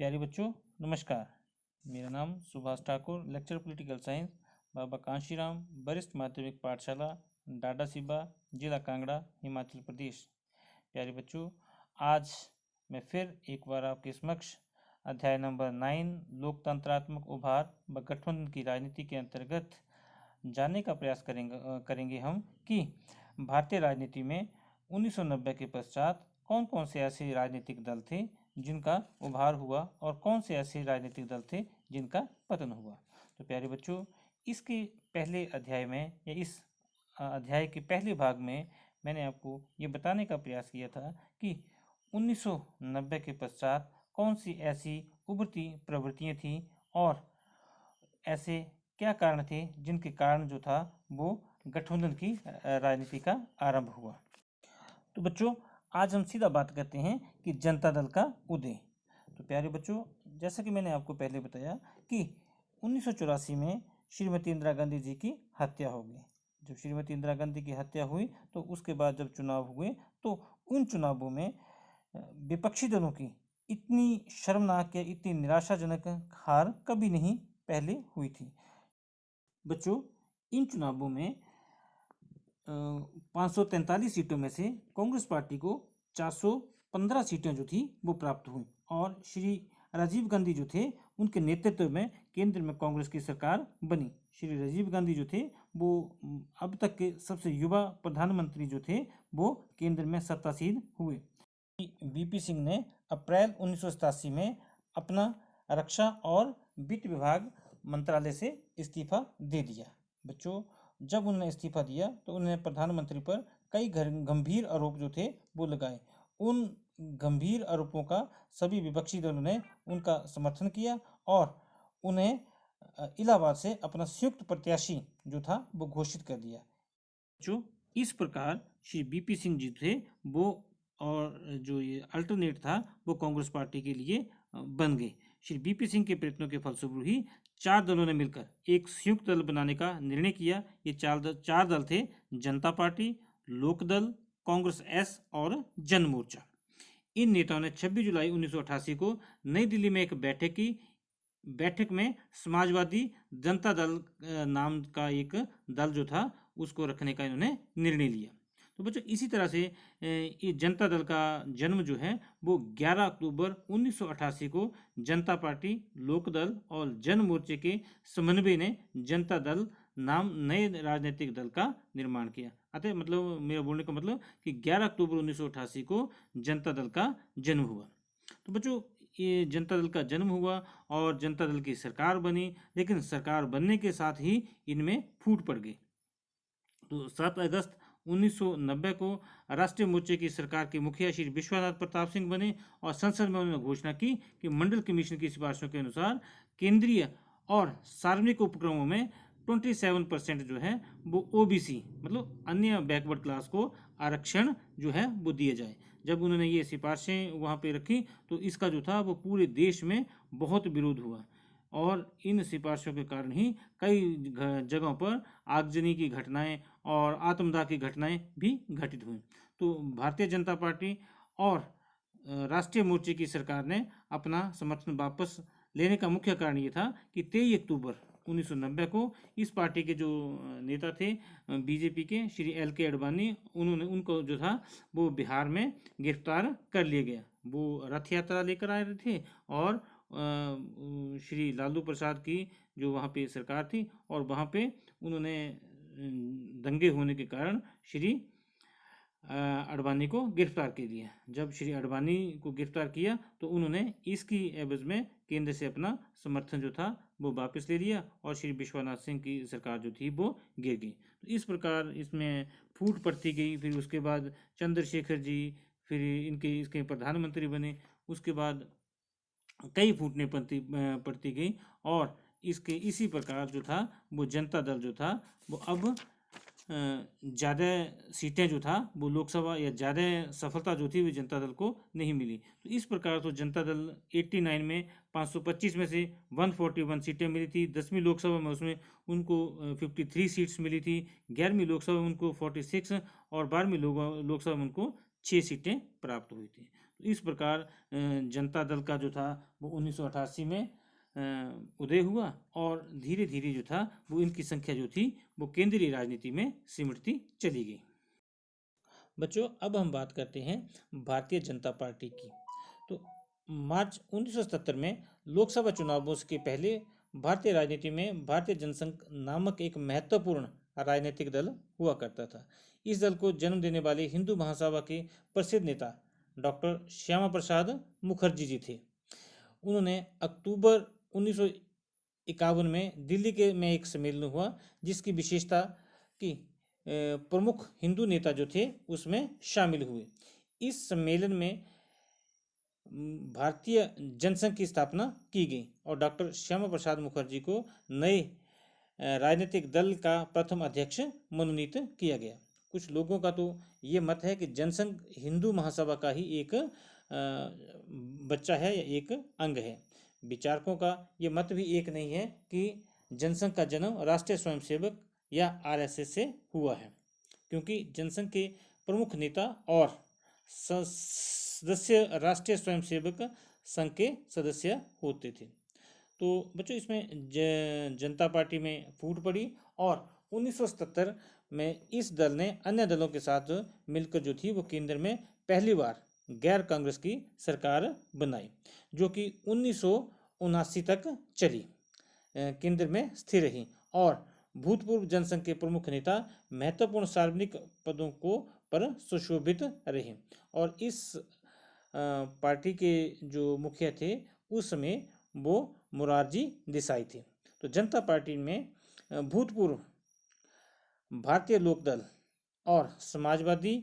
प्यारे बच्चों, नमस्कार। मेरा नाम Subhash Thakur, lecture political science, Baba Kanshiram वरिष्ठ माध्यमिक पाठशाला, डाडा सिबा, जिला कांगड़ा, हिमाचल प्रदेश। प्यारे बच्चों, आज मैं फिर एक बार आपके समक्ष अध्याय नंबर 9 लोकतंत्रात्मक उभार व गठबंधन की राजनीति के अंतर्गत जानने का प्रयास करेंगे हम कि भारतीय राजनीति में 1990 के पश्चात कौन कौन से ऐसे राजनीतिक दल थे जिनका उभार हुआ और कौन से ऐसे राजनीतिक दल थे जिनका पतन हुआ। तो प्यारे बच्चों, इसके पहले अध्याय में या इस अध्याय के पहले भाग में मैंने आपको ये बताने का प्रयास किया था कि 1990 के पश्चात कौन सी ऐसी उभरती प्रवृत्तियां थीं और ऐसे क्या कारण थे जिनके कारण जो था वो गठबंधन की राजनीति का आरंभ हुआ। तो बच्चों, आज हम सीधा बात करते हैं कि जनता दल का उदय। तो प्यारे बच्चों, जैसा कि मैंने आपको पहले बताया कि 1984 में श्रीमती इंदिरा गांधी जी की हत्या हो गई। जब श्रीमती इंदिरा गांधी की हत्या हुई तो उसके बाद जब चुनाव हुए तो उन चुनावों में विपक्षी दलों की इतनी शर्मनाक या इतनी निराशाजनक हार कभी नहीं पहले हुई थी। बच्चों, इन चुनावों में 543 सीटों में से कांग्रेस पार्टी को 415 सीटें जो थी वो प्राप्त हुई और श्री राजीव गांधी जो थे उनके नेतृत्व में केंद्र में कांग्रेस की सरकार बनी। श्री राजीव गांधी जो थे वो अब तक के सबसे युवा प्रधानमंत्री जो थे वो केंद्र में सत्तासीन हुए। वीपी सिंह ने अप्रैल 1987 में अपना रक्षा और वित्त विभाग मंत्रालय से इस्तीफा दे दिया। बच्चों, जब उन्होंने इस्तीफा दिया तो उन्होंने प्रधानमंत्री पर कई गंभीर आरोप जो थे वो लगाए। उन गंभीर आरोपों का सभी विपक्षी दलों ने उनका समर्थन किया और उन्हें इलाहाबाद से अपना संयुक्त प्रत्याशी जो था वो घोषित कर दिया। जो इस प्रकार श्री बीपी सिंह जी थे वो और जो ये अल्टरनेट था वो कांग्रेस पार्टी के लिए बन गए। श्री बीपी सिंह के प्रयत्नों के फलस्वरूप ही 4 दलों ने मिलकर एक संयुक्त दल बनाने का निर्णय किया। ये चार दल थे: जनता पार्टी, लोकदल, कांग्रेस एस और जन मोर्चा। इन नेताओं ने 26 जुलाई 1988 को नई दिल्ली में एक बैठक में समाजवादी जनता दल नाम का एक दल जो था उसको रखने का इन्होंने निर्णय लिया। तो बच्चों, इसी तरह से ये जनता दल का जन्म जो है वो 11 अक्टूबर 1988 को जनता पार्टी, लोकदल और जन मोर्चे के समन्वय ने जनता दल नाम नए राजनीतिक दल का निर्माण किया। अतः मतलब मेरा बोलने का मतलब कि 11 अक्टूबर 1988 को जनता दल का जन्म हुआ। तो बच्चों, ये जनता दल का जन्म हुआ और जनता दल की सरकार बनी, लेकिन सरकार बनने के साथ ही इनमें फूट पड़ गई। तो 7 अगस्त 1990 को राष्ट्रीय मोर्चे की सरकार के मुखिया श्री विश्वनाथ प्रताप सिंह बने और संसद में उन्होंने घोषणा की कि मंडल कमीशन की सिफारिशों के अनुसार केंद्रीय और सार्वजनिक उपक्रमों में 27% जो है वो ओबीसी मतलब अन्य बैकवर्ड क्लास को आरक्षण जो है वो दिए जाए। जब उन्होंने ये सिफारिशें वहाँ पे रखी तो इसका जो था वो पूरे देश में बहुत विरोध हुआ और इन सिफारिशों के कारण ही कई जगहों पर आगजनी की घटनाएं और आत्मदाह की घटनाएं भी घटित हुई। तो भारतीय जनता पार्टी और राष्ट्रीय मोर्चे की सरकार ने अपना समर्थन वापस लेने का मुख्य कारण ये था कि 23 अक्टूबर 1990 को इस पार्टी के जो नेता थे बीजेपी के श्री LK आडवाणी, उनको जो था वो बिहार में गिरफ्तार कर लिया गया। वो रथ यात्रा लेकर आए थे और श्री लालू प्रसाद की जो वहाँ पे सरकार थी और वहाँ पे उन्होंने दंगे होने के कारण श्री आडवाणी को गिरफ्तार कर लिया। जब श्री आडवाणी को गिरफ्तार किया तो उन्होंने इसकी एवज में केंद्र से अपना समर्थन जो था वो वापस ले लिया और श्री विश्वनाथ सिंह की सरकार जो थी वो गिर गई। तो इस प्रकार इसमें फूट पड़ती गई। फिर उसके बाद चंद्रशेखर जी फिर इसके प्रधानमंत्री बने। उसके बाद कई फूटने पड़ती गई और इसी प्रकार जो था वो जनता दल जो था वो अब ज़्यादा सीटें जो था वो लोकसभा या ज़्यादा सफलता जो थी वो जनता दल को नहीं मिली। तो इस प्रकार तो जनता दल 89 में 525 में से 141 सीटें मिली थी। 10वीं लोकसभा में उसमें उनको 53 सीट्स मिली थी। 11वीं लोकसभा में उनको 46 और 12वीं लोकसभा में उनको 6 सीटें प्राप्त हुई थी। तो इस प्रकार जनता दल का जो था वो 1988 में उदय हुआ और धीरे धीरे जो था वो इनकी संख्या जो थी वो केंद्रीय राजनीति में सिमटती चली गई। बच्चों, अब हम बात करते हैं भारतीय जनता पार्टी की। तो मार्च 1977 में लोकसभा चुनावों के पहले भारतीय राजनीति में भारतीय जनसंघ नामक एक महत्वपूर्ण राजनीतिक दल हुआ करता था। इस दल को जन्म देने वाले हिंदू महासभा के प्रसिद्ध नेता डॉक्टर श्यामा प्रसाद मुखर्जी जी थे। उन्होंने अक्टूबर 1951 में दिल्ली के में एक सम्मेलन हुआ जिसकी विशेषता कि प्रमुख हिंदू नेता जो थे उसमें शामिल हुए। इस सम्मेलन में भारतीय जनसंघ की स्थापना की गई और डॉक्टर श्यामा प्रसाद मुखर्जी को नए राजनीतिक दल का प्रथम अध्यक्ष मनोनीत किया गया। कुछ लोगों का तो ये मत है कि जनसंघ हिंदू महासभा का ही एक बच्चा है या एक अंग है। विचारकों का ये मत भी एक नहीं है कि जनसंघ का जन्म राष्ट्रीय स्वयंसेवक या आरएसएस से हुआ है, क्योंकि जनसंघ के प्रमुख नेता और सदस्य राष्ट्रीय स्वयंसेवक संघ के सदस्य होते थे। तो बच्चों, इसमें जनता पार्टी में फूट पड़ी और 1977 में इस दल ने अन्य दलों के साथ मिलकर जो थी वो केंद्र में पहली बार गैर कांग्रेस की सरकार बनाई, जो कि 1979 तक चली, केंद्र में स्थिर रही और भूतपूर्व जनसंघ के प्रमुख नेता महत्वपूर्ण सार्वजनिक पदों को पर सुशोभित रहे। और इस पार्टी के जो मुखिया थे उस समय वो मोरारजी देसाई थे। तो जनता पार्टी में भूतपूर्व भारतीय लोक दल और समाजवादी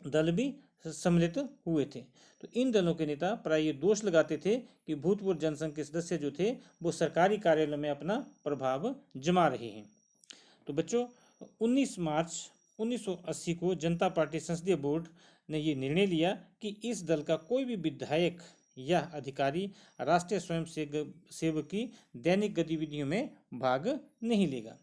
दल भी सम्मिलित हुए थे। तो इन दलों के नेता प्राय ये दोष लगाते थे कि भूतपूर्व जनसंघ के सदस्य जो थे वो सरकारी कार्यालयों में अपना प्रभाव जमा रहे हैं। तो बच्चों, 19 मार्च 1980 को जनता पार्टी संसदीय बोर्ड ने ये निर्णय लिया कि इस दल का कोई भी विधायक या अधिकारी राष्ट्रीय स्वयंसेवक की दैनिक गतिविधियों में भाग नहीं लेगा।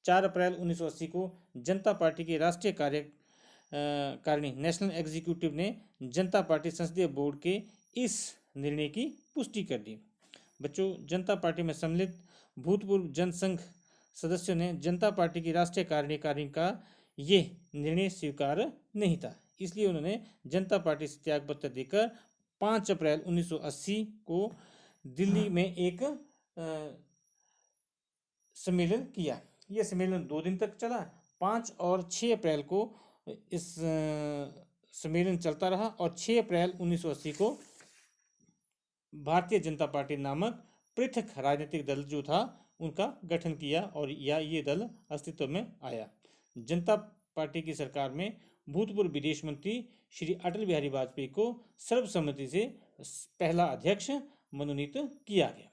4 अप्रैल 1980 को जनता पार्टी के राष्ट्रीय कार्यकारिणी नेशनल एग्जीक्यूटिव ने जनता पार्टी संसदीय बोर्ड के इस निर्णय की पुष्टि कर दी। बच्चों, जनता पार्टी में सम्मिलित भूतपूर्व जनसंघ सदस्यों ने जनता पार्टी की राष्ट्रीय कार्यकारिणी का ये निर्णय स्वीकार नहीं था, इसलिए उन्होंने जनता पार्टी से त्याग पत्र देकर 5 अप्रैल 1980 को दिल्ली में एक सम्मेलन किया। यह सम्मेलन 2 दिन तक चला। 5 और 6 अप्रैल को इस सम्मेलन चलता रहा और 6 अप्रैल 1980 को भारतीय जनता पार्टी नामक पृथक राजनीतिक दल जो था उनका गठन किया और ये दल अस्तित्व में आया। जनता पार्टी की सरकार में भूतपूर्व विदेश मंत्री श्री अटल बिहारी वाजपेयी को सर्वसम्मति से पहला अध्यक्ष मनोनीत किया गया।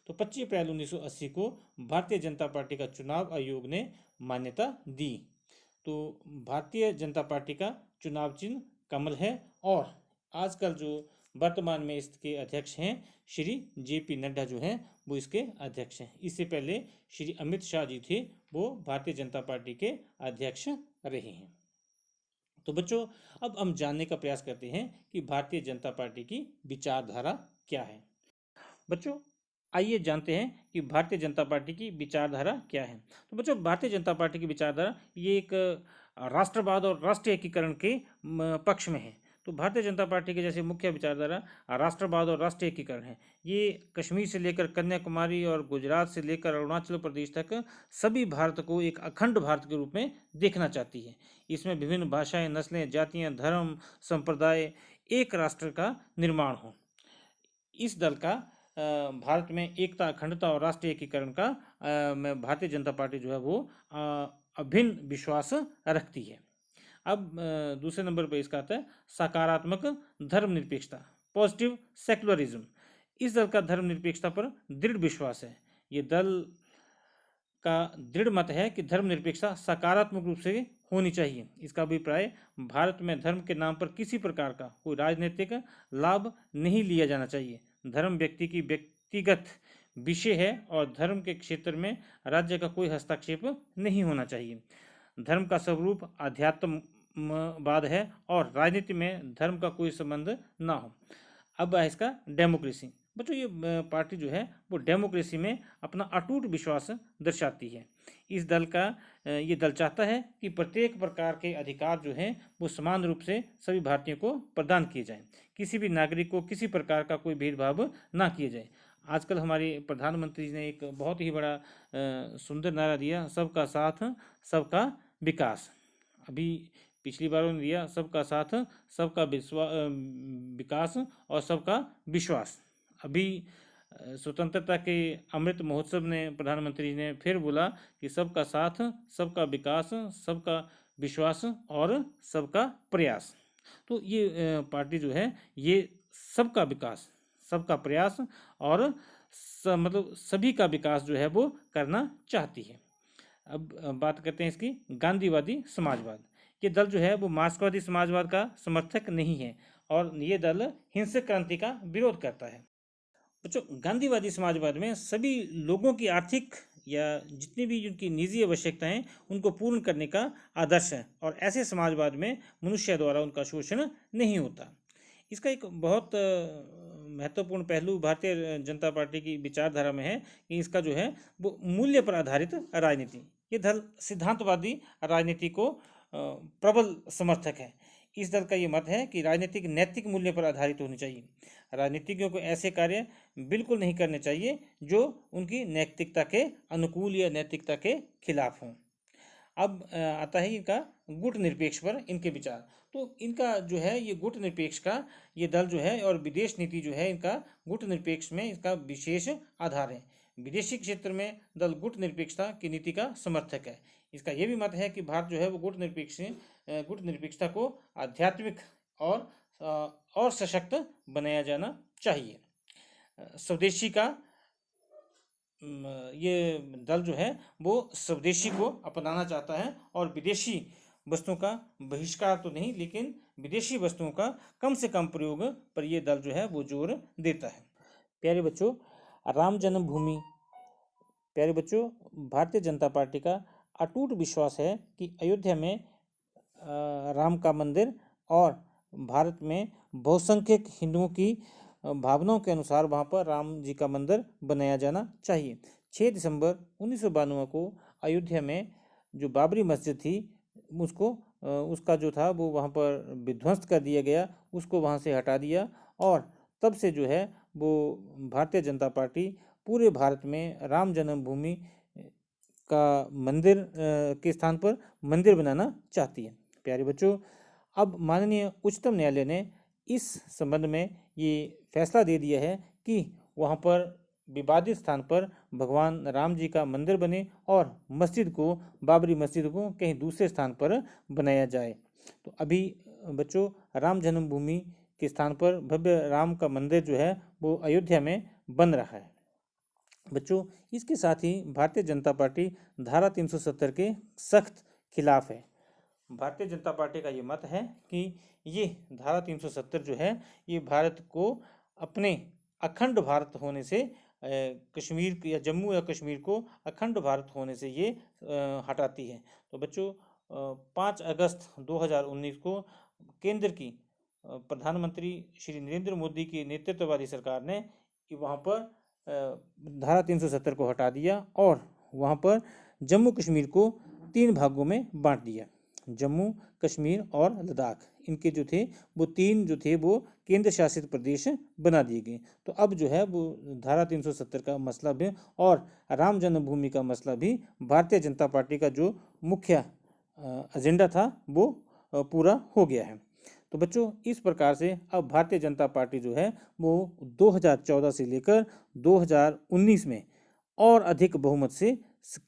तो 25 अप्रैल 1980 को भारतीय जनता पार्टी का चुनाव आयोग ने मान्यता दी। तो भारतीय जनता पार्टी का चुनाव चिन्ह कमल है और आजकल जो वर्तमान में इसके अध्यक्ष हैं श्री JP नड्डा जो हैं वो इसके अध्यक्ष हैं। इससे पहले श्री अमित शाह जी थे, वो भारतीय जनता पार्टी के अध्यक्ष रहे हैं। तो बच्चों, अब हम जानने का प्रयास करते हैं कि भारतीय जनता पार्टी की विचारधारा क्या है। बच्चों, आइए जानते हैं कि भारतीय जनता पार्टी की विचारधारा क्या है। तो बच्चों, भारतीय जनता पार्टी की विचारधारा ये एक राष्ट्रवाद और राष्ट्रीय एकीकरण के पक्ष में है। तो भारतीय जनता पार्टी के जैसे मुख्य विचारधारा राष्ट्रवाद और राष्ट्रीय एकीकरण है। ये कश्मीर से लेकर कन्याकुमारी और गुजरात से लेकर अरुणाचल प्रदेश तक सभी भारत को एक अखंड भारत के रूप में देखना चाहती है। इसमें विभिन्न भाषाएं, नस्लें, जातियां, धर्म, संप्रदाय, एक राष्ट्र का निर्माण हो। इस दल का भारत में एकता, अखंडता और राष्ट्रीय एकीकरण का भारतीय जनता पार्टी जो है वो अभिन्न विश्वास रखती है। अब दूसरे नंबर पर इसका आता है सकारात्मक धर्मनिरपेक्षता, पॉजिटिव सेक्युलरिज्म। इस दल का धर्मनिरपेक्षता पर दृढ़ विश्वास है। ये दल का दृढ़ मत है कि धर्मनिरपेक्षता सकारात्मक रूप से होनी चाहिए। इसका अभिप्राय भारत में धर्म के नाम पर किसी प्रकार का कोई राजनीतिक लाभ नहीं लिया जाना चाहिए। धर्म व्यक्ति की व्यक्तिगत विषय है और धर्म के क्षेत्र में राज्य का कोई हस्तक्षेप नहीं होना चाहिए। धर्म का स्वरूप अध्यात्म बाद है और राजनीति में धर्म का कोई संबंध ना हो। अब है इसका डेमोक्रेसी। बच्चों ये पार्टी जो है वो डेमोक्रेसी में अपना अटूट विश्वास दर्शाती है। इस दल का ये दल चाहता है कि प्रत्येक प्रकार के अधिकार जो हैं वो समान रूप से सभी भारतीयों को प्रदान किए जाएं, किसी भी नागरिक को किसी प्रकार का कोई भेदभाव ना किया जाए। आजकल हमारे प्रधानमंत्री ने एक बहुत ही बड़ा सुंदर नारा दिया, सबका साथ सबका विकास। अभी पिछली बार उन्होंने दिया सबका साथ सबका विकास और सबका विश्वास। अभी स्वतंत्रता के अमृत महोत्सव ने प्रधानमंत्री ने फिर बोला कि सबका साथ सबका विकास सबका विश्वास और सबका प्रयास। तो ये पार्टी जो है ये सबका विकास सबका प्रयास और मतलब सभी का विकास जो है वो करना चाहती है। अब बात करते हैं इसकी गांधीवादी समाजवाद। ये दल जो है वो मार्क्सवादी समाजवाद का समर्थक नहीं है और ये दल हिंसक क्रांति का विरोध करता है। बच्चों गांधीवादी समाजवाद में सभी लोगों की आर्थिक या जितनी भी उनकी निजी आवश्यकताएं उनको पूर्ण करने का आदर्श है और ऐसे समाजवाद में मनुष्य द्वारा उनका शोषण नहीं होता। इसका एक बहुत महत्वपूर्ण पहलू भारतीय जनता पार्टी की विचारधारा में है कि इसका जो है वो मूल्य पर आधारित राजनीति। ये दल सिद्धांतवादी राजनीति को प्रबल समर्थक है। इस दल का ये मत है कि राजनीतिक नैतिक मूल्य पर आधारित होनी चाहिए। राजनीतिज्ञों को ऐसे कार्य बिल्कुल नहीं करने चाहिए जो उनकी नैतिकता के अनुकूल या नैतिकता के खिलाफ हों। अब आता है इनका गुट निरपेक्ष पर इनके विचार। तो इनका जो है ये गुट निरपेक्ष का ये दल जो है और विदेश नीति जो है इनका गुट निरपेक्ष में इसका विशेष आधार है। विदेशी क्षेत्र में दल गुट निरपेक्षता की नीति का समर्थक है। इसका ये भी मत है कि भारत जो है वो गुट निरपेक्षता को आध्यात्मिक और सशक्त बनाया जाना चाहिए। स्वदेशी का ये दल जो है वो स्वदेशी को अपनाना चाहता है और विदेशी वस्तुओं का बहिष्कार तो नहीं लेकिन विदेशी वस्तुओं का कम से कम प्रयोग पर ये दल जो है वो जोर देता है। प्यारे बच्चों राम जन्मभूमि प्यारे बच्चों भारतीय जनता पार्टी का अटूट विश्वास है कि अयोध्या में राम का मंदिर और भारत में बहुसंख्यक हिंदुओं की भावनाओं के अनुसार वहाँ पर राम जी का मंदिर बनाया जाना चाहिए। 6 दिसंबर 1992 को अयोध्या में जो बाबरी मस्जिद थी उसका जो था वो वहाँ पर विध्वंस कर दिया गया, उसको वहाँ से हटा दिया और तब से जो है वो भारतीय जनता पार्टी पूरे भारत में राम जन्मभूमि का मंदिर के स्थान पर मंदिर बनाना चाहती है। प्यारे बच्चों अब माननीय उच्चतम न्यायालय ने इस संबंध में ये फैसला दे दिया है कि वहाँ पर विवादित स्थान पर भगवान राम जी का मंदिर बने और मस्जिद को बाबरी मस्जिद को कहीं दूसरे स्थान पर बनाया जाए। तो अभी बच्चों राम जन्मभूमि के स्थान पर भव्य राम का मंदिर जो है वो अयोध्या में बन रहा है। बच्चों इसके साथ ही भारतीय जनता पार्टी धारा 370 के सख्त खिलाफ है। भारतीय जनता पार्टी का ये मत है कि ये धारा 370 जो है ये भारत को अपने अखंड भारत होने से कश्मीर या जम्मू या कश्मीर को अखंड भारत होने से ये हटाती है। तो बच्चों 5 अगस्त 2019 को केंद्र की प्रधानमंत्री श्री नरेंद्र मोदी की नेतृत्व वाली सरकार ने वहाँ पर धारा 370 को हटा दिया और वहाँ पर जम्मू कश्मीर को 3 भागों में बांट दिया। जम्मू कश्मीर और लद्दाख इनके जो थे वो 3 जो थे वो केंद्र शासित प्रदेश बना दिए गए। तो अब जो है वो धारा 370 का मसला भी और राम जन्मभूमि का मसला भी भारतीय जनता पार्टी का जो मुख्य एजेंडा था वो पूरा हो गया है। तो बच्चों इस प्रकार से अब भारतीय जनता पार्टी जो है वो 2014 से लेकर 2019 में और अधिक बहुमत से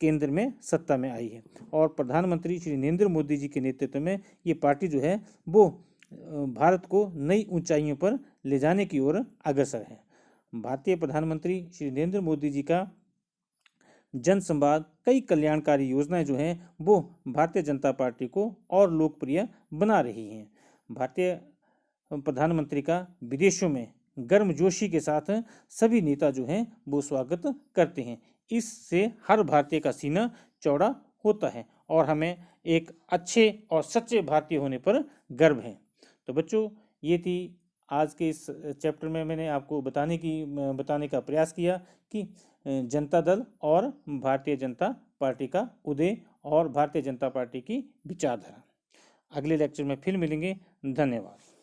केंद्र में सत्ता में आई है और प्रधानमंत्री श्री नरेंद्र मोदी जी के नेतृत्व में ये पार्टी जो है वो भारत को नई ऊंचाइयों पर ले जाने की ओर अग्रसर है। भारतीय प्रधानमंत्री श्री नरेंद्र मोदी जी का जन संवाद कई कल्याणकारी योजनाएं जो हैं वो भारतीय जनता पार्टी को और लोकप्रिय बना रही हैं। भारतीय प्रधानमंत्री का विदेशों में गर्मजोशी के साथ सभी नेता जो हैं वो स्वागत करते हैं। इससे हर भारतीय का सीना चौड़ा होता है और हमें एक अच्छे और सच्चे भारतीय होने पर गर्व है। तो बच्चों, ये थी आज के इस चैप्टर में मैंने आपको बताने का प्रयास किया कि जनता दल और भारतीय जनता पार्टी का उदय और भारतीय जनता पार्टी की विचारधारा। अगले लेक्चर में फिर मिलेंगे। धन्यवाद।